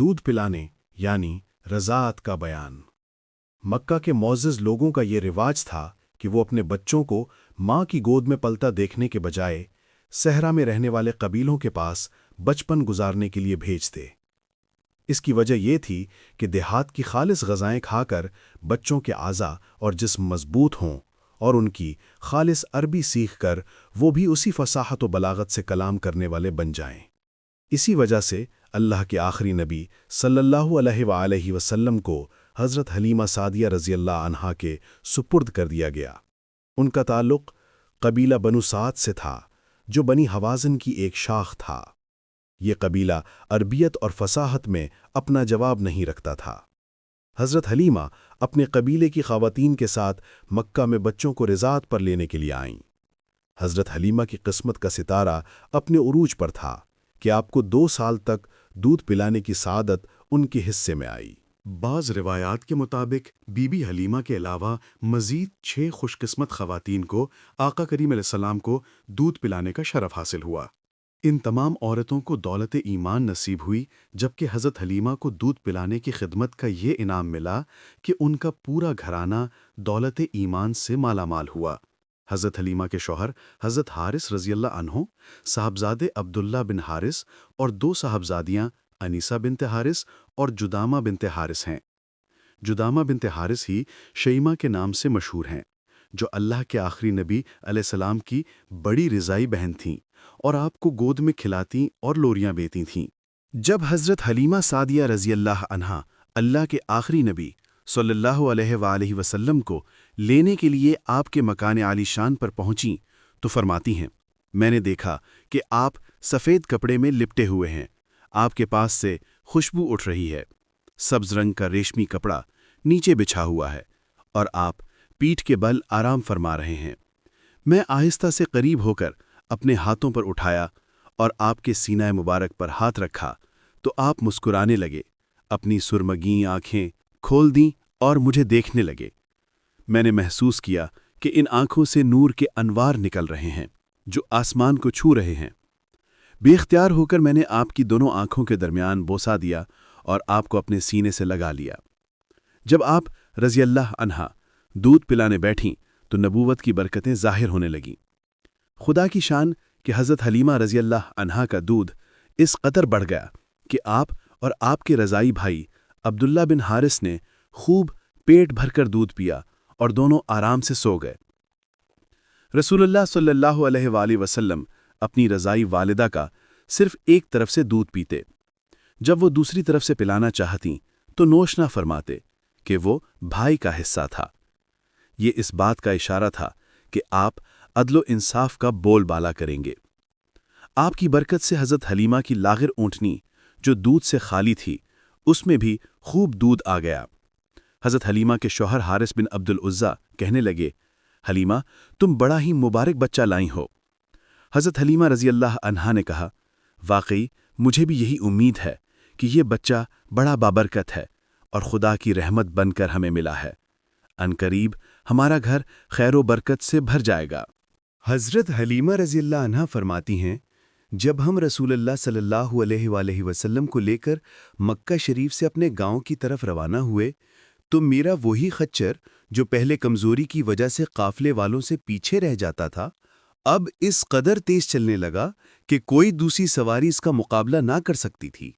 दूध पिलाने यानी रज़ाअत का बयान। मक्का के मुअज़्ज़ज़ लोगों का ये रिवाज था कि वो अपने बच्चों को माँ की गोद में पलता देखने के बजाय सहरा में रहने वाले कबीलों के पास बचपन गुजारने के लिए भेजते। इसकी वजह ये थी कि देहात की खालिस ग़ज़ाएँ खाकर बच्चों के आज़ा और जिस्म मज़बूत हों और उनकी खालिस अरबी सीख कर वो भी उसी फ़साहत व बलागत से कलाम करने वाले बन जाएं। इसी वजह से अल्लाह के आखिरी नबी सल्लल्लाहु अलैहि वसल्लम को हज़रत हलीमा सादिया रज़ियल्लाहु अन्हा के सुपुर्द कर दिया गया। उनका ताल्लुक़ कबीला बनु साद से था, जो बनी हवाज़िन की एक शाख था। ये कबीला अरबियत और फ़साहत में अपना जवाब नहीं रखता था। हज़रत हलीमा अपने कबीले की ख़वातीन के साथ मक्का में बच्चों को रिज़ात पर लेने के लिए आईं। हज़रत हलीमा की किस्मत का सितारा अपने उरूज पर था कि आपको 2 साल तक दूध पिलाने की सादत उनके हिस्से में आई। बाज़ रिवायात के मुताबिक बीबी हलीमा के अलावा मज़ीद 6 खुशकिस्मत ख़वातीन को आका करीम अलैहिस्सलाम को दूध पिलाने का शरफ़ हासिल हुआ। इन तमाम औरतों को दौलत ईमान नसीब हुई, जबकि हज़रत हलीमा को दूध पिलाने की खिदमत का ये इनाम मिला कि उनका पूरा घराना दौलत ईमान से मालामाल हुआ। हज़रत हलीमा के शौहर हज़रत हारिस रज़ियल्लाहु अन्हु, साहबजादे अब्दुल्ला बिन हारिस और 2 साहबजादियाँ अनीसा बिनते हारिस और जुदामा बिनते हारिस हैं। जुदामा बिनते हारिस ही शईमा के नाम से मशहूर हैं, जो अल्लाह के आखिरी नबी अलैहिस्सलाम की बड़ी रिज़ाई बहन थीं और आपको गोद में खिलाती और लोरियां बेती थीं। जब हज़रत हलीमा सादिया रज़ियल्लाहु अन्हा अल्लाह के आखिरी नबी सल्लल्लाहु अलैहि वसल्लम को लेने के लिए आपके मकान आलीशान पर पहुंची तो फरमाती हैं, मैंने देखा कि आप सफ़ेद कपड़े में लिपटे हुए हैं, आपके पास से खुशबू उठ रही है, सब्ज़ रंग का रेशमी कपड़ा नीचे बिछा हुआ है और आप पीठ के बल आराम फरमा रहे हैं। मैं आहिस्ता से करीब होकर अपने हाथों पर उठाया और आपके सीना मुबारक पर हाथ रखा तो आप मुस्कुराने लगे, अपनी सुरमगी आँखें खोल दीं और मुझे देखने लगे। मैंने महसूस किया कि इन आँखों से नूर के अनवार निकल रहे हैं जो आसमान को छू रहे हैं। बेख्तियार होकर मैंने आपकी दोनों आँखों के दरमियान बोसा दिया और आपको अपने सीने से लगा लिया। जब आप रज़ियल्लाहु अन्हा दूध पिलाने बैठीं तो नबूवत की बरकतें ज़ाहिर होने लगीं। खुदा की शान कि हज़रत हलीमा रज़ियल्लाहु अन्हा का दूध इस कदर बढ़ गया कि आप और आपके रज़ाई भाई अब्दुल्ला बिन हारिस ने खूब पेट भरकर दूध पिया और दोनों आराम से सो गए। रसूलुल्लाह सल्लल्लाहु अलैहि वसल्लम अपनी रज़ाई वालिदा का सिर्फ एक तरफ से दूध पीते। जब वो दूसरी तरफ से पिलाना चाहतीं तो नोश ना फरमाते कि वो भाई का हिस्सा था। ये इस बात का इशारा था कि आप अदलो इंसाफ का बोलबाला करेंगे। आपकी बरकत से हज़रत हलीमा की लागिर ऊँटनी जो दूध से खाली थी उसमें भी खूब दूध आ गया। हज़रत हलीमा के शौहर हारिस बिन अब्दुल उज़्ज़ा कहने लगे, हलीमा तुम बड़ा ही मुबारक बच्चा लाई हो। हज़रत हलीमा रज़ियल्लाहु अन्हा ने कहा, वाकई मुझे भी यही उम्मीद है कि ये बच्चा बड़ा बाबरकत है और खुदा की रहमत बनकर हमें मिला है। अनकरीब हमारा घर खैर व बरकत से भर जाएगा। हज़रत हलीमा रज़ियल्लाहु अन्हा फरमाती हैं, जब हम रसूलुल्लाह सल्लल्लाहु अलैहि वसल्लम को लेकर मक्का शरीफ से अपने गांव की तरफ रवाना हुए तो मेरा वही खच्चर जो पहले कमज़ोरी की वजह से काफ़िले वालों से पीछे रह जाता था, अब इस कदर तेज चलने लगा कि कोई दूसरी सवारी इसका मुकाबला ना कर सकती थी।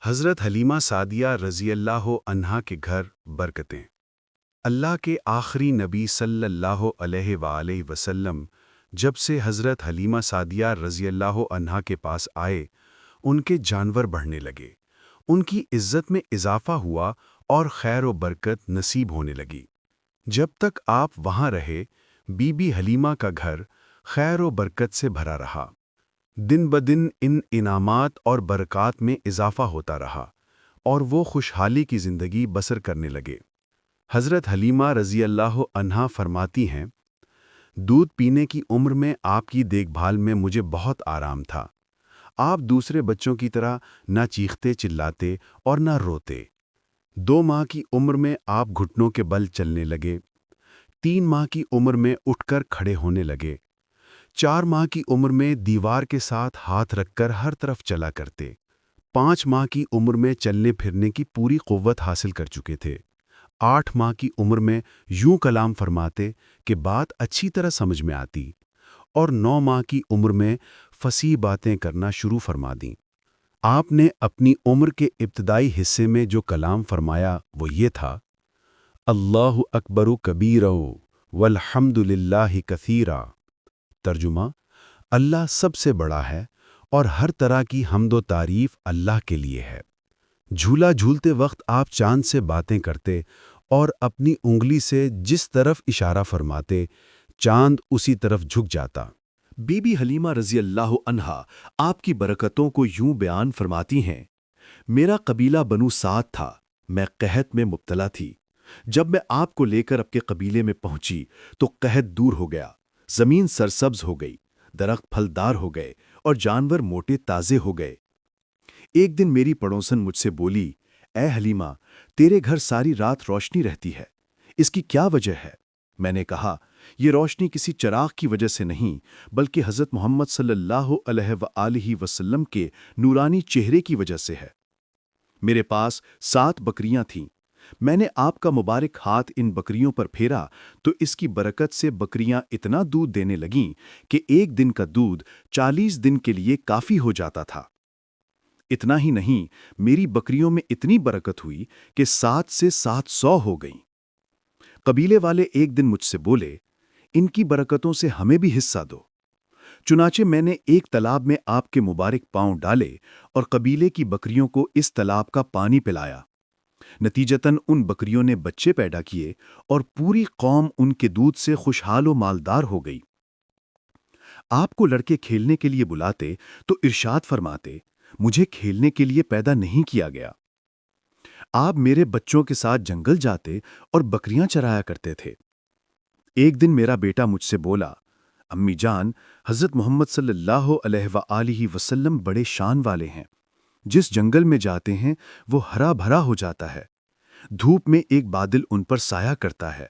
हज़रत हलीमा सादिया रज़ियल्लाहु अन्हा के घर बरकतें। अल्लाह के आखिरी नबी सल्लल्लाहु अलैहि वसल्लम जब से हज़रत हलीमा सादिया रज़ियल्लाहु अन्हा के पास आए, उनके जानवर बढ़ने लगे, उनकी इज़्ज़त में इजाफ़ा हुआ और खैर व बरकत नसीब होने लगी। जब तक आप वहाँ रहे, बीबी हलीमा का घर खैर व बरकत से भरा रहा। दिन ब दिन इन इनामात और बरक़ात में इजाफ़ा होता रहा और वो खुशहाली की ज़िंदगी बसर करने लगे। हज़रत हलीमा रज़ियल्लाहु अन्हा फरमाती हैं, दूध पीने की उम्र में आपकी देखभाल में मुझे बहुत आराम था। आप दूसरे बच्चों की तरह ना चीखते चिल्लाते और ना रोते। 2 माह की उम्र में आप घुटनों के बल चलने लगे। 3 माह की उम्र में उठकर खड़े होने लगे। 4 माह की उम्र में दीवार के साथ हाथ रखकर हर तरफ चला करते। 5 माह की उम्र में चलने फिरने की पूरी क़ुव्वत हासिल कर चुके थे। 8 माह की उम्र में यूं कलाम फरमाते कि बात अच्छी तरह समझ में आती, और 9 माह की उम्र में फसीह बातें करना शुरू फरमा दी। आपने अपनी उम्र के इब्तदाई हिस्से में जो कलाम फरमाया वो ये था, अल्लाहु अकबरु कबीरौ वल्हम्दुलिल्लाहि कसीरा। तर्जुमा, अल्लाह सबसे बड़ा है और हर तरह की हम्दो तारीफ अल्लाह के लिए है। झूला झूलते वक्त आप चांद से बातें करते और अपनी उंगली से जिस तरफ इशारा फरमाते, चांद उसी तरफ झुक जाता। बीबी हलीमा रज़ी अल्लाह अन्हा आपकी बरकतों को यूं बयान फरमाती हैं, मेरा कबीला बनु साद था, मैं कहत में मुब्तला थी। जब मैं आपको लेकर आपके कबीले में पहुंची तो कहत दूर हो गया, जमीन सरसब्ज हो गई, दरख्त फलदार हो गए और जानवर मोटे ताजे हो गए। एक दिन मेरी पड़ोसन मुझसे बोली, ए हलीमा, तेरे घर सारी रात रोशनी रहती है, इसकी क्या वजह है? मैंने कहा, ये रोशनी किसी चिराग की वजह से नहीं, बल्कि हज़रत मोहम्मद सल्लल्लाहु अलैहि वसल्लम के नूरानी चेहरे की वजह से है। मेरे पास 7 बकरियां थीं। मैंने आपका मुबारक हाथ इन बकरियों पर फेरा तो इसकी बरकत से बकरियां इतना दूध देने लगीं कि एक दिन का दूध 40 दिन के लिए काफ़ी हो जाता था। इतना ही नहीं, मेरी बकरियों में इतनी बरकत हुई कि 7 से 700 हो गईं। कबीले वाले एक दिन मुझसे बोले, इनकी बरकतों से हमें भी हिस्सा दो। चुनाचे मैंने एक तालाब में आपके मुबारक पांव डाले और कबीले की बकरियों को इस तालाब का पानी पिलाया। नतीजतन उन बकरियों ने बच्चे पैदा किए और पूरी कौम उनके दूध से खुशहाल व मालदार हो गई। आपको लड़के खेलने के लिए बुलाते तो इरशाद फरमाते, मुझे खेलने के लिए पैदा नहीं किया गया। आप मेरे बच्चों के साथ जंगल जाते और बकरियां चराया करते थे। एक दिन मेरा बेटा मुझसे बोला, अम्मी जान, हज़रत मोहम्मद सल्लल्लाहु अलैहि वसल्लम बड़े शान वाले हैं। जिस जंगल में जाते हैं वो हरा भरा हो जाता है। धूप में एक बादल उन पर साया करता है।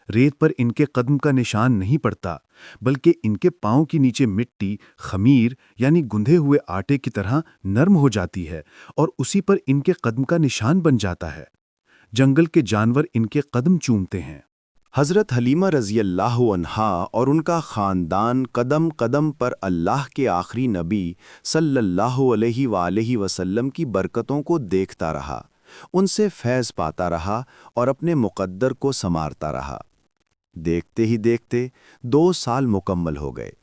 रेत पर इनके कदम का निशान नहीं पड़ता, बल्कि इनके पांव के नीचे मिट्टी खमीर यानी गुंधे हुए आटे की तरह नरम हो जाती है और उसी पर इनके कदम का निशान बन जाता है। जंगल के जानवर इनके कदम चूमते हैं। हज़रत हलीमा रज़ी अल्लाह अन्हा और उनका ख़ानदान कदम कदम पर अल्लाह के आखिरी नबी सल्लल्लाहु अलैहि वसल्लम की बरकतों को देखता रहा, उनसे फैज़ पाता रहा और अपने मुक़द्दर को संवारता रहा। देखते ही देखते 2 साल मुकम्मल हो गए।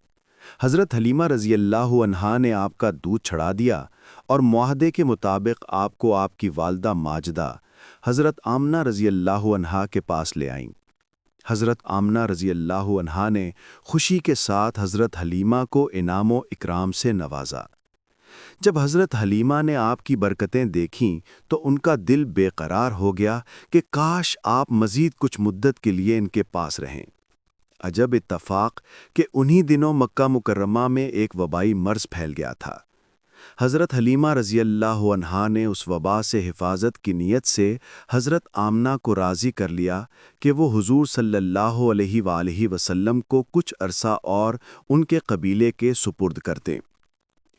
हज़रत हलीमा रज़ी अल्लाह अन्हा ने आपका दूध छड़ा दिया और मुआहदे के मुताबिक आपको आपकी वालदा माजदा हज़रत आमना रज़ी अल्लाह अन्हा के पास ले आईं। हज़रत आमना रज़ी अल्लाह अन्हा ने खुशी के साथ हज़रत हलीमा को इनाम व इकराम से नवाजा। जब हज़रत हलीमा ने आपकी बरकतें देखीं तो उनका दिल बेकरार हो गया कि काश आप मज़ीद कुछ मुद्दत के लिए इनके पास रहें। अजब इत्तफ़ाक़ कि उन्हीं दिनों मक्का मुकर्रमा में एक वबाई मर्ज़ फैल गया था। हज़रत हलीमा रज़ी अल्लाह अन्हा ने उस वबा से हिफाजत की नीयत से हज़रत आमना को राज़ी कर लिया कि वो हुज़ूर सल्लल्लाहु अलैहि वसल्लम को कुछ अरसा और उनके कबीले के सुपुर्द कर दें।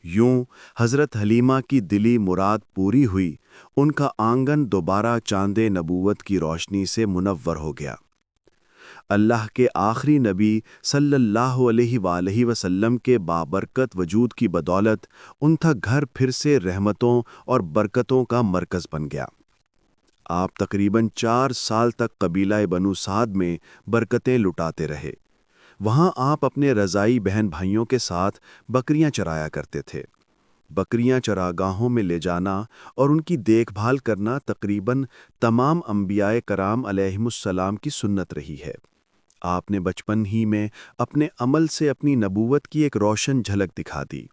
यूं हज़रत हलीमा की दिली मुराद पूरी हुई, उनका आंगन दोबारा चांदे नबूवत की रोशनी से मुनव्वर हो गया। अल्लाह के आखिरी नबी सल्लल्लाहु अलैहि वसल्लम के बाबरकत वजूद की बदौलत उनका घर फिर से रहमतों और बरकतों का मरकज़ बन गया। आप तकरीबन 4 साल तक कबीला बनु साद में बरकतें लुटाते रहे। वहाँ आप अपने रज़ाई बहन भाइयों के साथ बकरियां चराया करते थे। बकरियां चरागाहों में ले जाना और उनकी देखभाल करना तकरीबन तमाम अंबियाए कराम अलैहिमुस्सलाम की सुन्नत रही है। आपने बचपन ही में अपने अमल से अपनी नबूवत की एक रोशन झलक दिखा दी।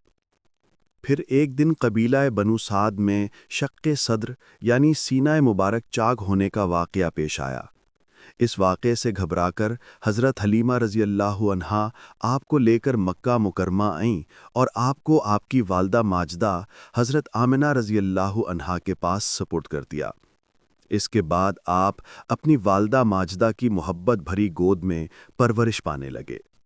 फिर एक दिन कबीला बनु साद में शक्के सद्र यानी सीना मुबारक चाक होने का वाक़या पेश आया। इस वाक़े से घबराकर हज़रत हलीमा रज़ी अल्लाह अन्हा आपको लेकर मक्का मुकरमा आईं और आपको आपकी वालदा माजदा हज़रत आमिना रज़ी अल्लाह अन्हा के पास सपुर्द कर दिया। इसके बाद आप अपनी वालदा माजदा की मोहब्बत भरी गोद में परवरिश पाने लगे।